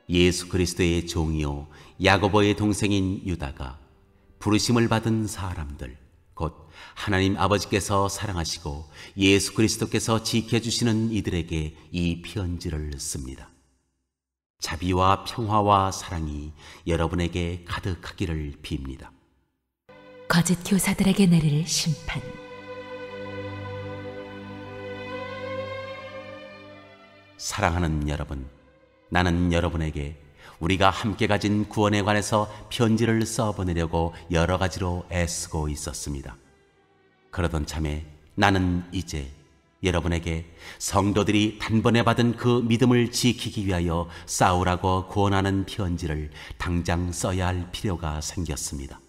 예수 그리스도의 종이요 야고보의 동생인 유다가 부르심을 받은 사람들, 곧 하나님 아버지께서 사랑하시고 예수 그리스도께서 지켜주시는 이들에게 이 편지를 씁니다. 자비와 평화와 사랑이 여러분에게 가득하기를 빕니다. 거짓 교사들에게 내릴 심판. 사랑하는 여러분, 나는 여러분에게 우리가 함께 가진 구원에 관해서 편지를 써보내려고 여러 가지로 애쓰고 있었습니다. 그러던 참에 나는 이제 여러분에게 성도들이 단번에 받은 그 믿음을 지키기 위하여 싸우라고 권하는 편지를 당장 써야 할 필요가 생겼습니다.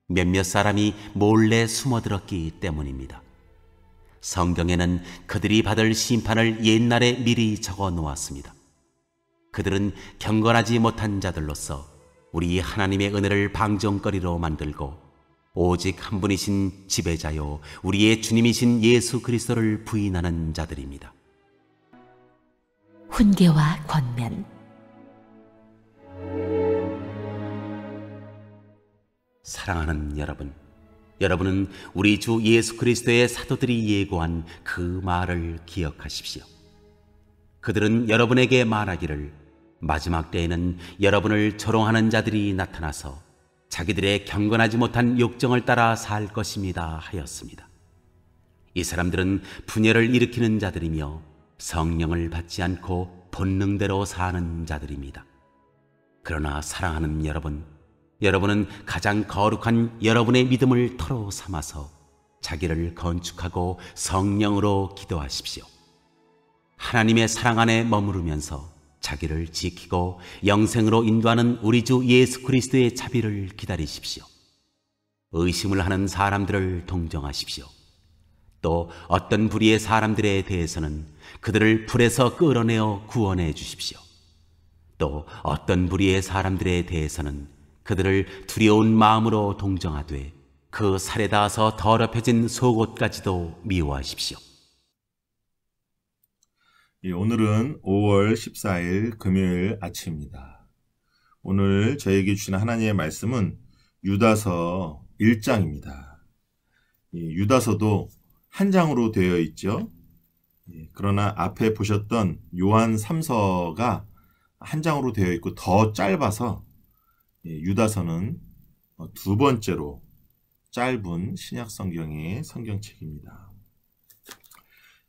몇몇 사람이 몰래 숨어들었기 때문입니다. 성경에는 그들이 받을 심판을 옛날에 미리 적어 놓았습니다. 그들은 경건하지 못한 자들로서 우리 하나님의 은혜를 방종거리로 만들고 오직 한 분이신 지배자요 우리의 주님이신 예수 그리스도를 부인하는 자들입니다. 훈계와 권면. 사랑하는 여러분, 여러분은 우리 주 예수 그리스도의 사도들이 예고한 그 말을 기억하십시오. 그들은 여러분에게 말하기를 마지막 때에는 여러분을 조롱하는 자들이 나타나서 자기들의 경건하지 못한 욕정을 따라 살 것입니다 하였습니다. 이 사람들은 분열을 일으키는 자들이며 성령을 받지 않고 본능대로 사는 자들입니다. 그러나 사랑하는 여러분, 여러분은 가장 거룩한 여러분의 믿음을 터로 삼아서 자기를 건축하고 성령으로 기도하십시오. 하나님의 사랑 안에 머무르면서 자기를 지키고 영생으로 인도하는 우리 주 예수 그리스도의 자비를 기다리십시오. 의심을 하는 사람들을 동정하십시오. 또 어떤 불의의 사람들에 대해서는 그들을 불에서 끌어내어 구원해 주십시오. 또 어떤 불의의 사람들에 대해서는 그들을 두려운 마음으로 동정하되 그 살에 닿아서 더럽혀진 속옷까지도 미워하십시오. 오늘은 5월 14일 금요일 아침입니다. 오늘 저에게 주신 하나님의 말씀은 유다서 1장입니다. 유다서도 한 장으로 되어 있죠. 그러나 앞에 보셨던 요한 3서가 한 장으로 되어 있고 더 짧아서 유다서는 두 번째로 짧은 신약 성경의 성경책입니다.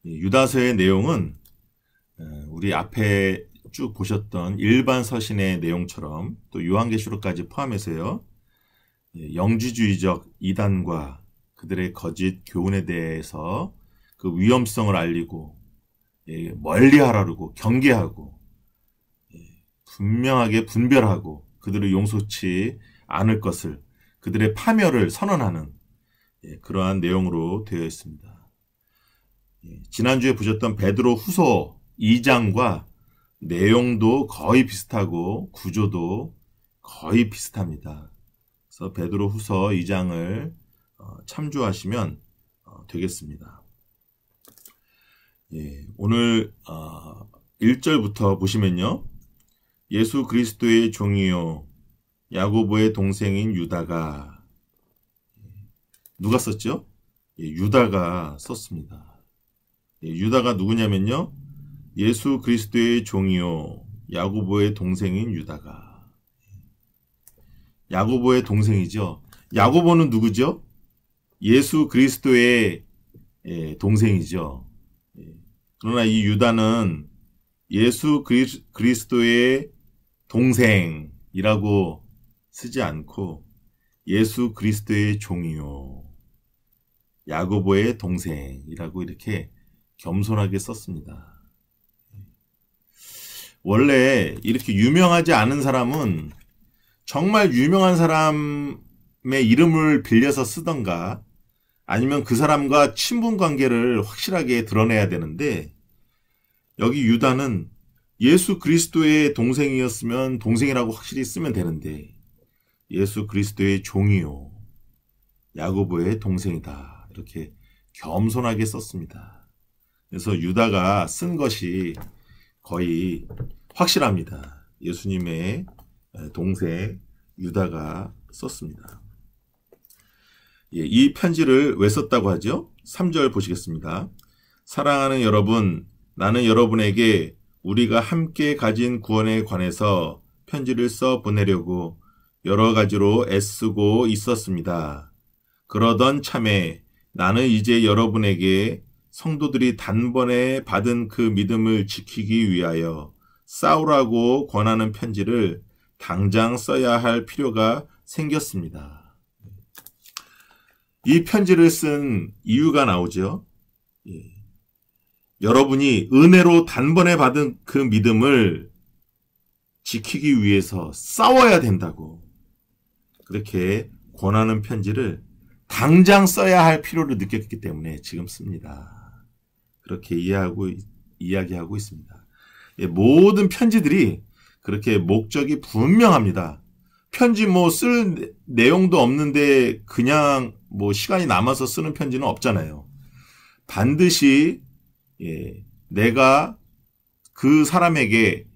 유다서의 내용은 우리 앞에 쭉 보셨던 일반 서신의 내용처럼 또 요한계시록까지 포함해서요, 영지주의적 이단과 그들의 거짓 교훈에 대해서 그 위험성을 알리고 멀리하라고 경계하고 분명하게 분별하고 그들을 용서치 않을 것을, 그들의 파멸을 선언하는 그러한 내용으로 되어 있습니다. 지난주에 보셨던 베드로 후서 2장과 내용도 거의 비슷하고 구조도 거의 비슷합니다. 그래서 베드로 후서 2장을 참조하시면 되겠습니다. 오늘 1절부터 보시면요, 예수 그리스도의 종이요 야고보의 동생인 유다가, 누가 썼죠? 유다가 썼습니다. 유다가 누구냐면요, 예수 그리스도의 종이요 야고보의 동생인 유다가. 야고보의 동생이죠. 야고보는 누구죠? 예수 그리스도의 동생이죠. 그러나 이 유다는 예수 그리스도의 동생이라고 쓰지 않고 예수 그리스도의 종이요 야고보의 동생이라고 이렇게 겸손하게 썼습니다. 원래 이렇게 유명하지 않은 사람은 정말 유명한 사람의 이름을 빌려서 쓰던가 아니면 그 사람과 친분 관계를 확실하게 드러내야 되는데, 여기 유다는 예수 그리스도의 동생이었으면 동생이라고 확실히 쓰면 되는데 예수 그리스도의 종이요 야고보의 동생이다 이렇게 겸손하게 썼습니다. 그래서 유다가 쓴 것이 거의 확실합니다. 예수님의 동생 유다가 썼습니다. 이 편지를 왜 썼다고 하죠? 3절 보시겠습니다. 사랑하는 여러분, 나는 여러분에게 우리가 함께 가진 구원에 관해서 편지를 써 보내려고 여러 가지로 애쓰고 있었습니다. 그러던 참에 나는 이제 여러분에게 성도들이 단번에 받은 그 믿음을 지키기 위하여 싸우라고 권하는 편지를 당장 써야 할 필요가 생겼습니다. 이 편지를 쓴 이유가 나오죠. 여러분이 은혜로 단번에 받은 그 믿음을 지키기 위해서 싸워야 된다고 그렇게 권하는 편지를 당장 써야 할 필요를 느꼈기 때문에 지금 씁니다. 그렇게 이야기하고 있습니다. 모든 편지들이 그렇게 목적이 분명합니다. 편지 쓸 내용도 없는데 그냥 시간이 남아서 쓰는 편지는 없잖아요. 반드시 내가 그 사람에게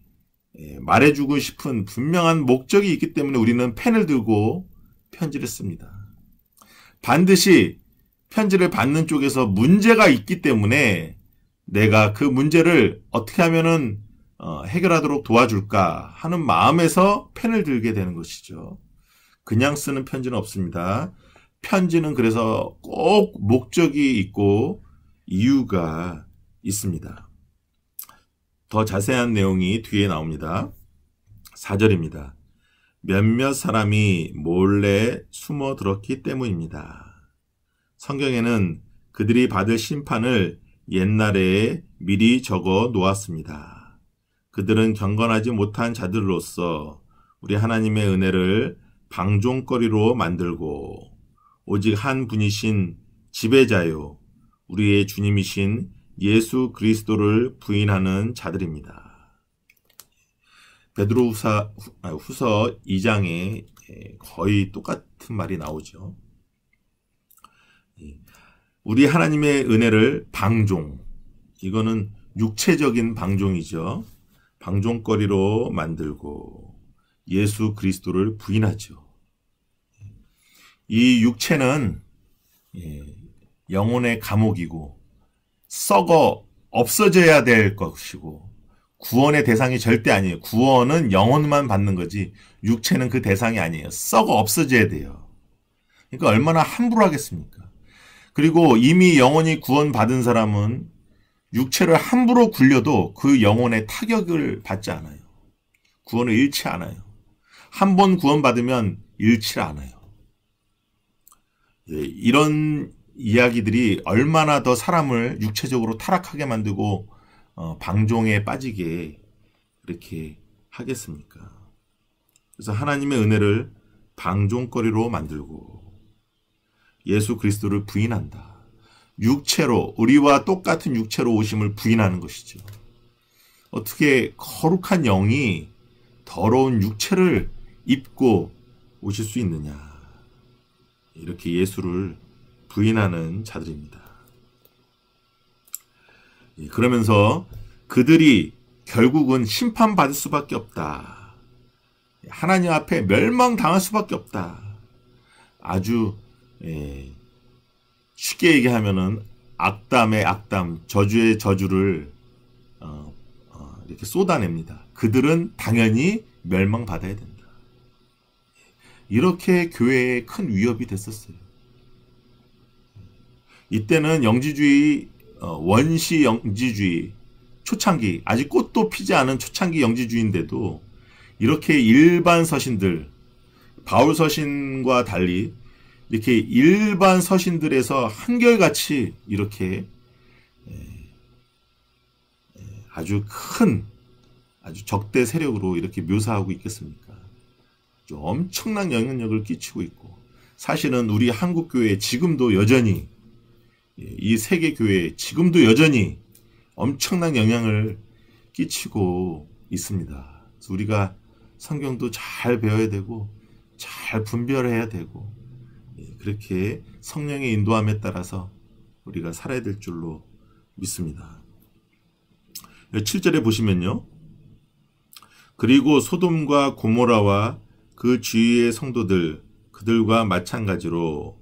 말해주고 싶은 분명한 목적이 있기 때문에 우리는 펜을 들고 편지를 씁니다. 반드시 편지를 받는 쪽에서 문제가 있기 때문에 내가 그 문제를 어떻게 하면은 해결하도록 도와줄까 하는 마음에서 펜을 들게 되는 것이죠. 그냥 쓰는 편지는 없습니다. 편지는 그래서 꼭 목적이 있고 이유가 있습니다. 더 자세한 내용이 뒤에 나옵니다. 4절입니다. 몇몇 사람이 몰래 숨어들었기 때문입니다. 성경에는 그들이 받을 심판을 옛날에 미리 적어 놓았습니다. 그들은 경건하지 못한 자들로서 우리 하나님의 은혜를 방종거리로 만들고 오직 한 분이신 지배자요 우리의 주님이신 예수 그리스도를 부인하는 자들입니다. 베드로후서 2장에 거의 똑같은 말이 나오죠. 우리 하나님의 은혜를 방종, 이거는 육체적인 방종이죠. 방종거리로 만들고 예수 그리스도를 부인하죠. 이 육체는 영혼의 감옥이고 썩어 없어져야 될 것이고 구원의 대상이 절대 아니에요. 구원은 영혼만 받는 거지 육체는 그 대상이 아니에요. 썩어 없어져야 돼요. 그러니까 얼마나 함부로 하겠습니까? 그리고 이미 영혼이 구원받은 사람은 육체를 함부로 굴려도 그 영혼의 타격을 받지 않아요. 구원을 잃지 않아요. 한 번 구원받으면 잃지 않아요. 이런 이야기들이 얼마나 더 사람을 육체적으로 타락하게 만들고 방종에 빠지게 그렇게 하겠습니까? 그래서 하나님의 은혜를 방종거리로 만들고 예수 그리스도를 부인한다. 육체로 우리와 똑같은 육체로 오심을 부인하는 것이죠. 어떻게 거룩한 영이 더러운 육체를 입고 오실 수 있느냐. 이렇게 예수를 부인하는 자들입니다. 그러면서 그들이 결국은 심판받을 수밖에 없다. 하나님 앞에 멸망당할 수밖에 없다. 아주 쉽게 얘기하면은 악담의 악담, 저주의 저주를 이렇게 쏟아냅니다. 그들은 당연히 멸망받아야 된다. 이렇게 교회에 큰 위협이 됐었어요. 이때는 영지주의, 원시 영지주의, 초창기, 아직 꽃도 피지 않은 초창기 영지주의인데도 이렇게 일반 서신들, 바울 서신과 달리 이렇게 일반 서신들에서 한결같이 이렇게 아주 큰, 아주 적대 세력으로 이렇게 묘사하고 있겠습니까? 엄청난 영향력을 끼치고 있고, 사실은 우리 한국교회 지금도 여전히, 이 세계교회에 지금도 여전히 엄청난 영향을 끼치고 있습니다. 그래서 우리가 성경도 잘 배워야 되고, 잘 분별해야 되고, 그렇게 성령의 인도함에 따라서 우리가 살아야 될 줄로 믿습니다. 7절에 보시면요. 그리고 소돔과 고모라와 그 주위의 성도들, 그들과 마찬가지로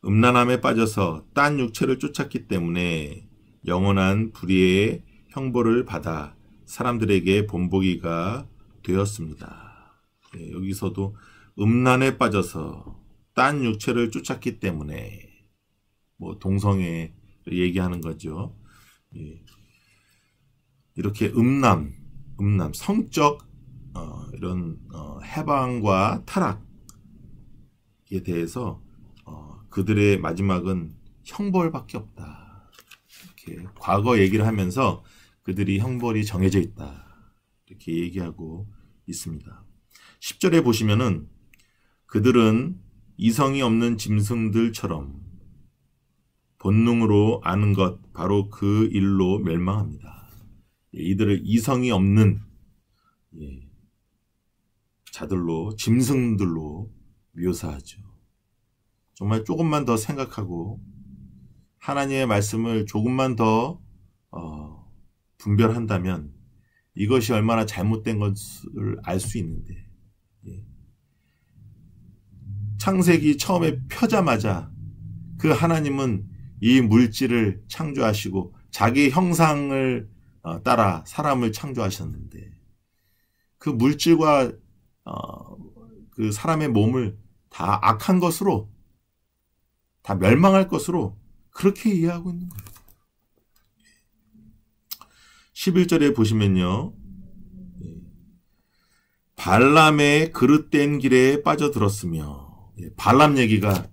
음란함에 빠져서 딴 육체를 쫓았기 때문에 영원한 불의의 형벌을 받아 사람들에게 본보기가 되었습니다. 여기서도 음란에 빠져서 딴 육체를 쫓았기 때문에 뭐 동성애 얘기하는 거죠. 이렇게 음란, 성적 이런 해방과 타락에 대해서 그들의 마지막은 형벌밖에 없다. 이렇게 과거 얘기를 하면서 그들이 형벌이 정해져 있다. 이렇게 얘기하고 있습니다. 10절에 보시면은 그들은 이성이 없는 짐승들처럼 본능으로 아는 것 바로 그 일로 멸망합니다. 이들을 이성이 없는 자들로, 짐승들로 묘사하죠. 정말 조금만 더 생각하고 하나님의 말씀을 조금만 더 분별한다면 이것이 얼마나 잘못된 것을 알 수 있는데, 창세기 처음에 펴자마자 그 하나님은 이 물질을 창조하시고 자기 형상을 따라 사람을 창조하셨는데 그 물질과 그 사람의 몸을 다 악한 것으로, 다 멸망할 것으로 그렇게 이해하고 있는 거예요. 11절에 보시면요, 발람의 그릇된 길에 빠져들었으며, 발람 얘기가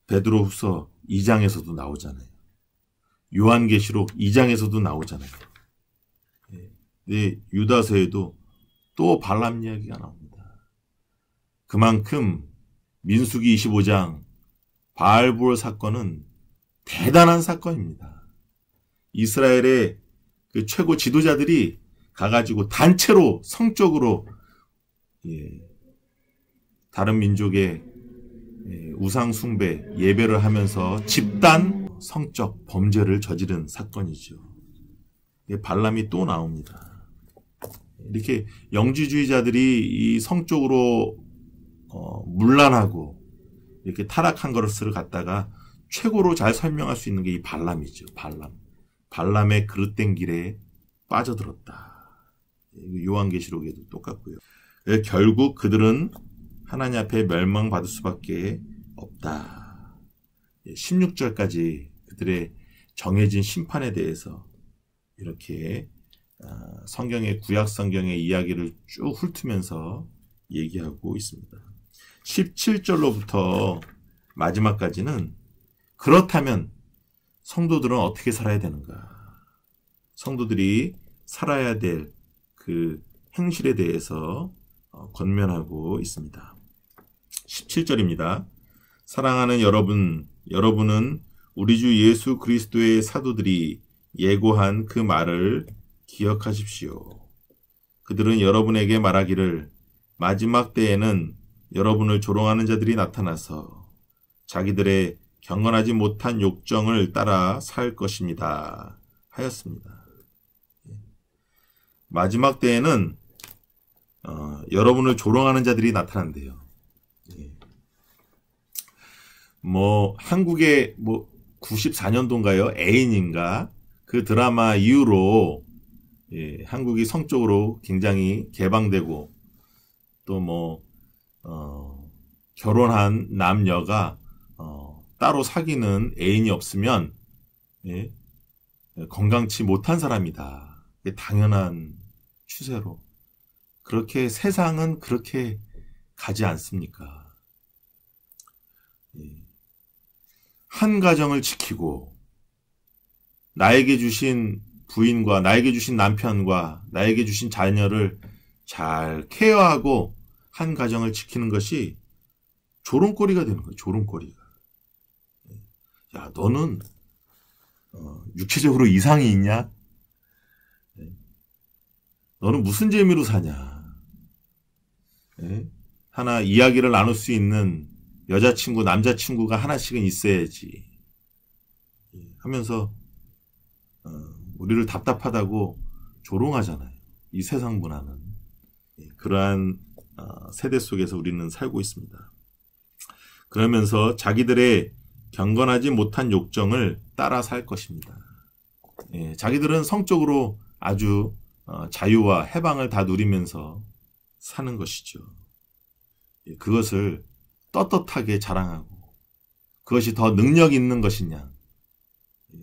베드로후서 2장에서도 나오잖아요. 요한계시록 2장에서도 나오잖아요. 유다서에도 또 발람 이야기가 나옵니다. 그만큼 민수기 25장 바알볼 사건은 대단한 사건입니다. 이스라엘의 그 최고 지도자들이 가가지고 단체로 성적으로 다른 민족의 우상 숭배, 예배를 하면서 집단 성적 범죄를 저지른 사건이죠. 발람이 또 나옵니다. 이렇게 영지주의자들이 이 성적으로 문란하고 이렇게 타락한 것을 갖다가 최고로 잘 설명할 수 있는 게 이 발람이죠. 발람의 그릇된 길에 빠져들었다. 요한계시록에도 똑같고요. 결국 그들은 하나님 앞에 멸망받을 수밖에 없다. 16절까지 그들의 정해진 심판에 대해서 이렇게 성경의, 구약 성경의 이야기를 쭉 훑으면서 얘기하고 있습니다. 17절로부터 마지막까지는 그렇다면 성도들은 어떻게 살아야 되는가? 성도들이 살아야 될 그 행실에 대해서 권면하고 있습니다. 17절입니다. 사랑하는 여러분, 여러분은 우리 주 예수 그리스도의 사도들이 예고한 그 말을 기억하십시오. 그들은 여러분에게 말하기를 마지막 때에는 여러분을 조롱하는 자들이 나타나서 자기들의 경건하지 못한 욕정을 따라 살 것입니다. 하였습니다. 마지막 때에는 여러분을 조롱하는 자들이 나타난대요. 한국의 94년도인가요? 애인인가? 그 드라마 이후로 한국이 성적으로 굉장히 개방되고 또 결혼한 남녀가 따로 사귀는 애인이 없으면 건강치 못한 사람이다. 당연한 추세로 그렇게 세상은 그렇게 가지 않습니까? 한 가정을 지키고 나에게 주신 부인과 나에게 주신 남편과 나에게 주신 자녀를 잘 케어하고 한 가정을 지키는 것이 조롱거리가 되는 거예요. 조롱거리가. 야, 너는 육체적으로 이상이 있냐? 너는 무슨 재미로 사냐? 하나 이야기를 나눌 수 있는 여자친구, 남자친구가 하나씩은 있어야지. 하면서 우리를 답답하다고 조롱하잖아요. 이 세상 문화는. 그러한 세대 속에서 우리는 살고 있습니다. 그러면서 자기들의 경건하지 못한 욕정을 따라 살 것입니다. 예, 자기들은 성적으로 아주 자유와 해방을 다 누리면서 사는 것이죠. 예, 그것을 떳떳하게 자랑하고 그것이 더 능력 있는 것이냐. 예,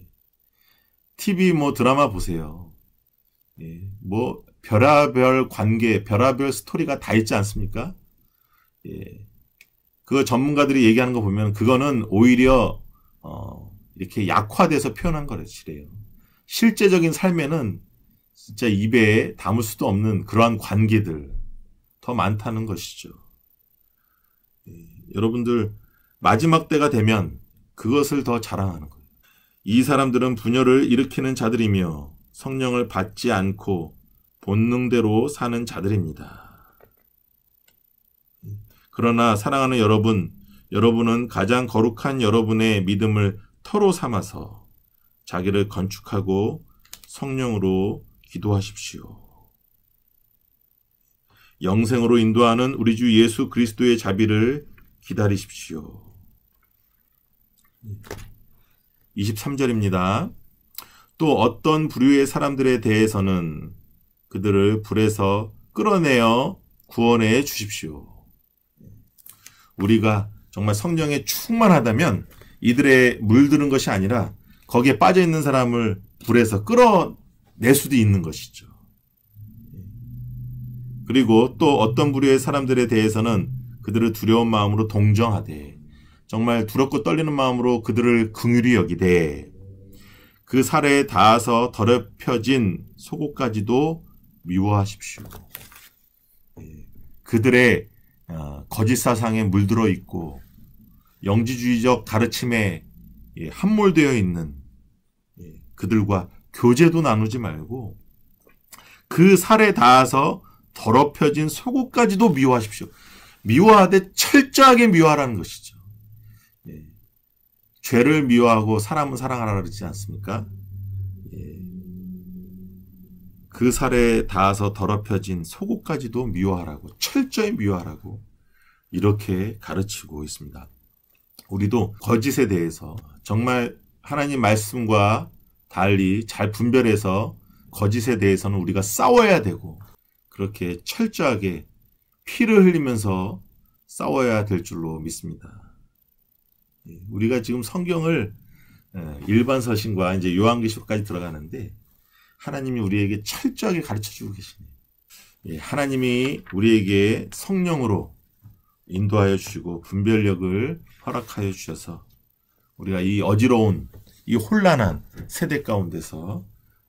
TV 드라마 보세요. 예, 별하별 관계, 별하별 스토리가 다 있지 않습니까? 예, 그 전문가들이 얘기하는 거 보면 그거는 오히려 이렇게 약화돼서 표현한 거래요. 실제적인 삶에는 진짜 입에 담을 수도 없는 그러한 관계들 더 많다는 것이죠. 예, 여러분들 마지막 때가 되면 그것을 더 자랑하는 거예요. 이 사람들은 분열을 일으키는 자들이며 성령을 받지 않고 본능대로 사는 자들입니다. 그러나 사랑하는 여러분은 가장 거룩한 여러분의 믿음을 터로 삼아서 자기를 건축하고 성령으로 기도하십시오. 영생으로 인도하는 우리 주 예수 그리스도의 자비를 기다리십시오. 23절입니다. 또 어떤 부류의 사람들에 대해서는 그들을 불에서 끌어내어 구원해 주십시오. 우리가 정말 성령에 충만하다면 이들의 물드는 것이 아니라 거기에 빠져있는 사람을 불에서 끌어낼 수도 있는 것이죠. 그리고 또 어떤 부류의 사람들에 대해서는 그들을 두려운 마음으로 동정하되 정말 두렵고 떨리는 마음으로 그들을 긍휼히 여기되 그 살에 닿아서 더럽혀진 속옷까지도 미워하십시오. 그들의 거짓 사상에 물들어 있고 영지주의적 가르침에 함몰되어 있는 그들과 교제도 나누지 말고 그 살에 닿아서 더럽혀진 속옷까지도 미워하십시오. 미워하되 철저하게 미워하라는 것이죠. 죄를 미워하고 사람은 사랑하라 그러지 않습니까? 그 살에 닿아서 더럽혀진 속옷까지도 미워하라고, 철저히 미워하라고 이렇게 가르치고 있습니다. 우리도 거짓에 대해서 정말 하나님 말씀과 달리 잘 분별해서 거짓에 대해서는 우리가 싸워야 되고 그렇게 철저하게 피를 흘리면서 싸워야 될 줄로 믿습니다. 우리가 지금 성경을 일반 서신과 이제 요한계시록까지 들어가는데 하나님이 우리에게 철저하게 가르쳐주고 계시네요. 하나님이 우리에게 성령으로 인도하여 주시고 분별력을 허락하여 주셔서 우리가 이 어지러운 이 혼란한 세대 가운데서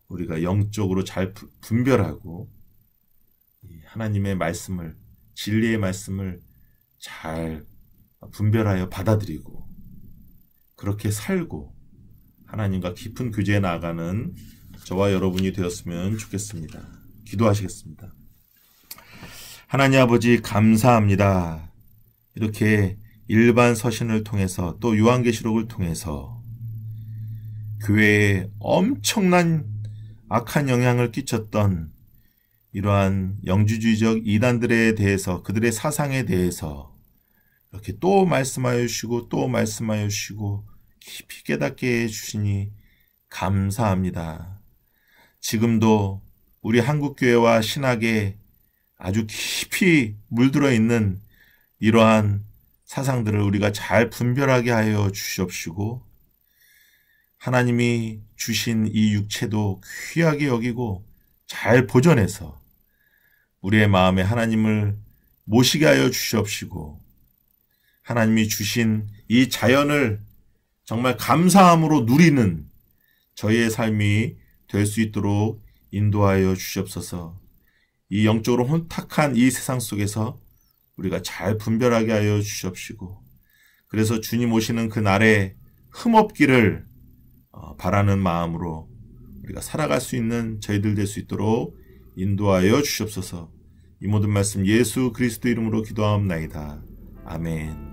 우리가 영적으로 잘 분별하고 하나님의 말씀을, 진리의 말씀을 잘 분별하여 받아들이고 그렇게 살고 하나님과 깊은 교제에 나아가는 저와 여러분이 되었으면 좋겠습니다. 기도하시겠습니다. 하나님 아버지 감사합니다. 이렇게 일반 서신을 통해서 또 요한계시록을 통해서 교회에 엄청난 악한 영향을 끼쳤던 이러한 영지주의적 이단들에 대해서 그들의 사상에 대해서 이렇게 또 말씀하여 주시고 또 말씀하여 주시고 깊이 깨닫게 해주시니 감사합니다. 지금도 우리 한국교회와 신학에 아주 깊이 물들어 있는 이러한 사상들을 우리가 잘 분별하게 하여 주시옵시고 하나님이 주신 이 육체도 귀하게 여기고 잘 보존해서 우리의 마음에 하나님을 모시게 하여 주시옵시고 하나님이 주신 이 자연을 정말 감사함으로 누리는 저희의 삶이 될 수 있도록 인도하여 주시옵소서. 이 영적으로 혼탁한 이 세상 속에서 우리가 잘 분별하게 하여 주시옵시고 그래서 주님 오시는 그 날에 흠없기를 바라는 마음으로 우리가 살아갈 수 있는 저희들 될 수 있도록 인도하여 주시옵소서. 이 모든 말씀 예수 그리스도 이름으로 기도하옵나이다. 아멘.